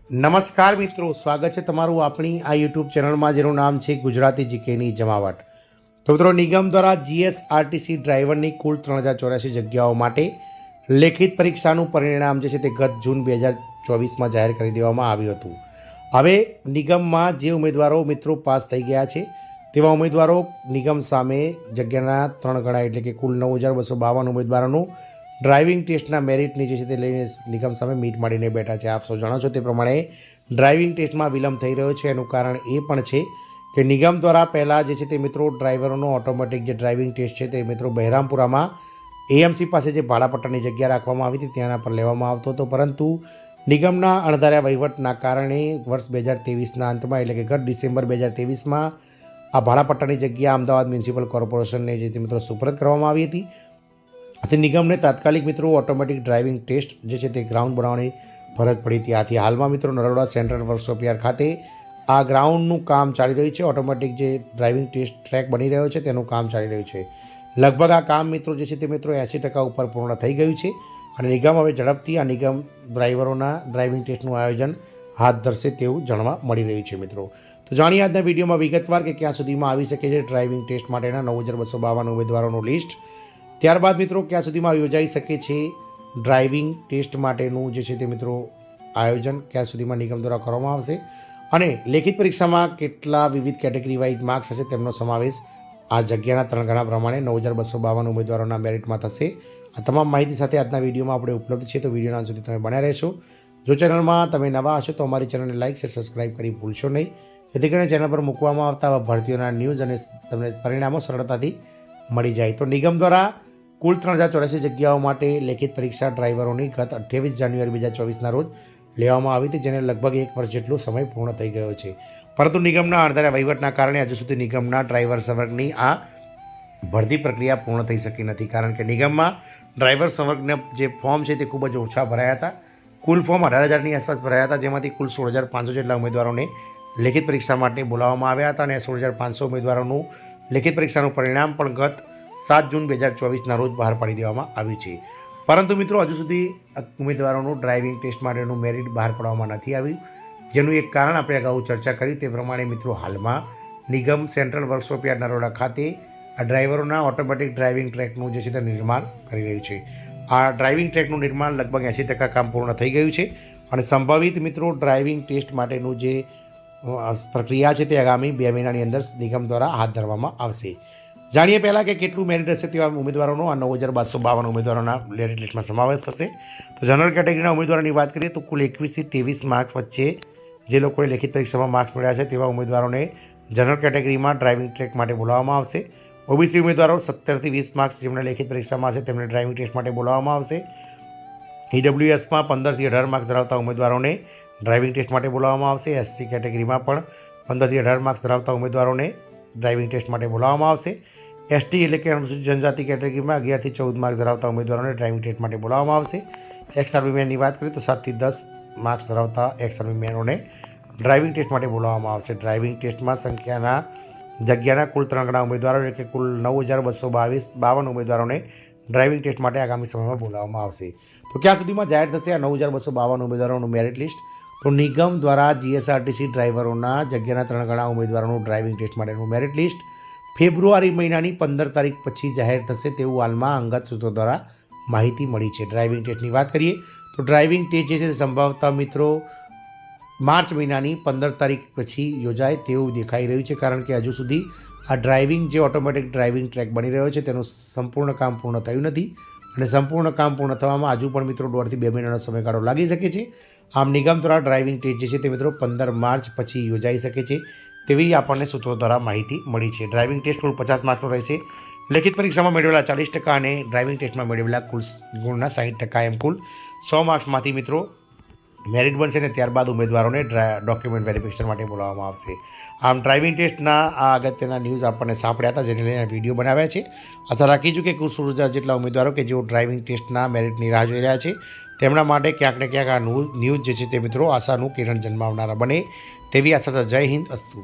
નમસ્કાર મિત્રો, સ્વાગત છે તમારું આપણી આ યુટ્યુબ ચેનલમાં જેનું નામ છે ગુજરાતી જીકેની જમાવટ। તો મિત્રો, નિગમ દ્વારા જીએસઆરટીસી ડ્રાઈવરની કુલ 3084 જગ્યાઓ માટે લેખિત પરીક્ષાનું પરિણામ જે છે તે ગત જૂન 2024માં જાહેર કરી દેવામાં આવ્યું હતું। હવે નિગમમાં જે ઉમેદવારો મિત્રો પાસ થઈ ગયા છે તેવા ઉમેદવારો નિગમ સામે જગ્યાના 3 ગણા એટલે કે કુલ 9252 ઉમેદવારોનું ડ્રાઇવિંગ ટેસ્ટના મેરિટની જે છે તે લઈને નિગમ સામે મીટ માંડીને બેઠા છે। આપ સૌ જાણો છો તે પ્રમાણે ડ્રાઇવિંગ ટેસ્ટમાં વિલંબ થઈ રહ્યો છે। એનું કારણ એ પણ છે કે નિગમ દ્વારા પહેલાં જે છે તે મિત્રો ડ્રાઈવરોનો ઓટોમેટિક જે ડ્રાઇવિંગ ટેસ્ટ છે તે મિત્રો બહેરામપુરામાં એએમસી પાસે જે ભાડાપટ્ટાની જગ્યા રાખવામાં આવી હતી ત્યાંના પર લેવામાં આવતો હતો, પરંતુ નિગમના અણધાર્યા વહીવટના કારણે વર્ષ 2023ના અંતમાં એટલે કે ગત ડિસેમ્બર 2023માં આ ભાડાપટ્ટાની જગ્યા અમદાવાદ મ્યુનિસિપલ કોર્પોરેશનને જે તે મિત્રો સુપરત કરવામાં આવી હતી। આથી નિગમને તાત્કાલિક મિત્રો ઓટોમેટિક ડ્રાઇવિંગ ટેસ્ટ જે છે તે ગ્રાઉન્ડ બનાવવાની ફરજ પડી હતી। આથી હાલમાં મિત્રો નરોડા સેન્ટ્રલ વર્કશોપ યાર્ડ ખાતે આ ગ્રાઉન્ડનું કામ ચાલી રહ્યું છે। ઓટોમેટિક જે ડ્રાઇવિંગ ટેસ્ટ ટ્રેક બની રહ્યો છે તેનું કામ ચાલી રહ્યું છે। લગભગ આ કામ મિત્રો જે છે તે મિત્રો 80% ઉપર પૂર્ણ થઈ ગયું છે અને નિગમ હવે ઝડપથી આ નિગમ ડ્રાઈવરોના ડ્રાઇવિંગ ટેસ્ટનું આયોજન હાથ ધરશે તેવું જાણવા મળી રહ્યું છે। મિત્રો, તો જાણીએ આજના વિડીયોમાં વિગતવાર કે ક્યાં સુધીમાં આવી શકે છે ડ્રાઇવિંગ ટેસ્ટ માટેના 9252 ઉમેદવારોનું લિસ્ટ। ત્યારબાદ મિત્રો ક્યાં સુધીમાં યોજાઈ શકે છે ડ્રાઇવિંગ ટેસ્ટ માટેનું જે છે તે મિત્રો આયોજન ક્યાં સુધીમાં નિગમ દ્વારા કરવામાં આવશે અને લેખિત પરીક્ષામાં કેટલા વિવિધ કેટેગરી વાઇઝ માર્ક્સ હશે તેમનો સમાવેશ આ જગ્યાના 3 ગણા પ્રમાણે 9252 ઉમેદવારોના મેરિટમાં થશે। આ તમામ માહિતી સાથે આજના વિડીયોમાં આપણે ઉપલબ્ધ છે, તો વિડીયોના અંત સુધી તમે બન્યા રહેશો। જો ચેનલમાં તમે નવા હશો તો અમારી ચેનલને લાઇક શેર સબસ્ક્રાઇબ કરી ભૂલશો નહીં, જેથી કરીને ચેનલ પર મૂકવામાં આવતા આવા ભરતીઓના ન્યૂઝ અને તમને પરિણામો સરળતાથી મળી જાય। તો નિગમ દ્વારા કુલ 3084 જગ્યાઓ માટે લેખિત પરીક્ષા ડ્રાઈવરોની ગત 28 જાન્યુઆરી 2024ના રોજ લેવામાં આવી હતી, જેને લગભગ 1 વર્ષ જેટલો સમય પૂર્ણ થઈ ગયો છે, પરંતુ નિગમના અણધાર્યા વહીવટના કારણે હજુ સુધી નિગમના ડ્રાઈવર સંવર્ગની આ ભરતી પ્રક્રિયા પૂર્ણ થઈ શકી નથી। કારણ કે નિગમમાં ડ્રાઈવર સંવર્ગના જે ફોર્મ છે તે ખૂબ જ ઓછા ભરાયા હતા। કુલ ફોર્મ 18,000ની આસપાસ ભરાયા હતા, જેમાંથી કુલ 16,500 જેટલા ઉમેદવારોને લેખિત પરીક્ષા માટે બોલાવવામાં આવ્યા હતા અને 16,500 ઉમેદવારોનું લેખિત પરીક્ષાનું પરિણામ પણ ગત 7 જૂન 2024ના રોજ બહાર પાડી દેવામાં આવ્યું છે, પરંતુ મિત્રો હજુ સુધી ઉમેદવારોનું ડ્રાઇવિંગ ટેસ્ટ માટેનું મેરિટ બહાર પાડવામાં નથી આવ્યું, જેનું એક કારણ આપણે અગાઉ ચર્ચા કરી તે પ્રમાણે મિત્રો હાલમાં નિગમ સેન્ટ્રલ વર્કશોપ યાર્ડ નરોડા ખાતે આ ડ્રાઈવરોના ઓટોમેટિક ડ્રાઇવિંગ ટ્રેકનું જે છે તે નિર્માણ કરી રહ્યું છે। આ ડ્રાઇવિંગ ટ્રેકનું નિર્માણ લગભગ 80% કામ પૂર્ણ થઈ ગયું છે અને સંભવિત મિત્રો ડ્રાઇવિંગ ટેસ્ટ માટેનું જે પ્રક્રિયા છે તે આગામી 2 મહિનાની અંદર નિગમ દ્વારા હાથ ધરવામાં આવશે। જાણીએ પહેલાં કે કેટલું મેરિટ હશે તેવા ઉમેદવારોનો આ 9252 ઉમેદવારોના મેરિટ લિસ્ટમાં સમાવેશ થશે। તો જનરલ કેટેગરીના ઉમેદવારોની વાત કરીએ તો કુલ 21થી 23 માર્ક્સ વચ્ચે જે લોકોએ લેખિત પરીક્ષામાં માર્ક્સ મળ્યા છે તેવા ઉમેદવારોને જનરલ કેટેગરીમાં ડ્રાઇવિંગ ટ્રેક માટે બોલાવવામાં આવશે। ઓબીસી ઉમેદવારો 17થી 20 માર્ક્સ જેમણે લેખિત પરીક્ષામાં છે તેમને ડ્રાઇવિંગ ટેસ્ટ માટે બોલાવવામાં આવશે। ઈડબ્લ્યુએસમાં 15થી 18 માર્ક્સ ધરાવતા ઉમેદવારોને ડ્રાઇવિંગ ટેસ્ટ માટે બોલાવવામાં આવશે। એસસી કેટેગરીમાં પણ 15થી 18 માર્ક્સ ધરાવતા ઉમેદવારોને ડ્રાઇવિંગ ટેસ્ટ માટે બોલાવવામાં આવશે। એસટી એટલે કે અનુસૂચિત જનજાતિ કેટેગરીમાં 11થી 14 માર્ક્સ ધરાવતા ઉમેદવારોને ડ્રાઇવિંગ ટેસ્ટ માટે બોલાવવામાં આવશે। એક્સ આર્મીમેનની વાત કરીએ તો 7થી 10 માર્ક્સ ધરાવતા એક્સ આર્મીમેનોને ડ્રાઇવિંગ ટેસ્ટ માટે બોલાવવામાં આવશે। ડ્રાઇવિંગ ટેસ્ટમાં જગ્યાના કુલ 3 ગણા ઉમેદવારો એટલે કે કુલ 9252 ઉમેદવારોને ડ્રાઇવિંગ ટેસ્ટ માટે આગામી સમયમાં બોલાવવામાં આવશે। તો ક્યાં સુધીમાં જાહેર થશે આ 9252 ઉમેદવારોનું મેરિટ લિસ્ટ? તો નિગમ દ્વારા જીએસઆરટીસી ડ્રાઈવરોના જગ્યાના 3 ગણા ઉમેદવારોનું ડ્રાઇવિંગ ટેસ્ટ માટેનું મેરિટ લિસ્ટ ફેબ્રુઆરી મહિનાની 15 તારીખ પછી જાહેર થશે તેવું હાલમાં અંગત સૂત્રો દ્વારા માહિતી મળી છે। ડ્રાઇવિંગ ટેસ્ટની વાત કરીએ તો ડ્રાઇવિંગ ટેસ્ટ જે છે તે સંભવતઃ મિત્રો માર્ચ મહિનાની 15 તારીખ પછી યોજાય તેવું દેખાઈ રહ્યું છે, કારણ કે હજુ સુધી આ ડ્રાઇવિંગ જે ઓટોમેટિક ડ્રાઇવિંગ ટ્રેક બની રહ્યો છે તેનું સંપૂર્ણ કામ પૂર્ણ થયું નથી અને સંપૂર્ણ કામ પૂર્ણ થવામાં હજુ પણ મિત્રો 1.5 થી 2 મહિનાનો સમયગાળો લાગી શકે છે। આમ નિગમ દ્વારા ડ્રાઇવિંગ ટેસ્ટ જે છે તે મિત્રો 15 માર્ચ પછી યોજાઈ શકે છે તેવી આપણને સૂત્રો દ્વારા માહિતી મળી છે। ડ્રાઇવિંગ ટેસ્ટ કુલ 50 માર્ક્સનો રહેશે। લેખિત પરીક્ષામાં મેળવેલા 40% અને ડ્રાઇવિંગ ટેસ્ટમાં મેળવેલા કુલ ગુણના 60% એમ કુલ 100 માર્ક્સમાંથી મિત્રો મેરિટ બનશે અને ત્યારબાદ ઉમેદવારોને ડોક્યુમેન્ટ વેરિફિકેશન માટે બોલાવવામાં આવશે। આમ ડ્રાઇવિંગ ટેસ્ટના આ અગત્યના ન્યૂઝ આપણને સાંપડ્યા હતા, જેને લઈને વિડીયો બનાવ્યા છે। આશા રાખીશું કે કુલ 16,000 જેટલા ઉમેદવારો કે જેઓ ડ્રાઇવિંગ ટેસ્ટના મેરિટની રાહ જોઈ રહ્યા છે તેમના માટે ક્યાંક ને ક્યાંક આ ન્યૂઝ જે છે તે મિત્રો આશાનું કિરણ જન્માવનારા બને તેવી આશા છે। જય હિન્દ, અસ્તુ।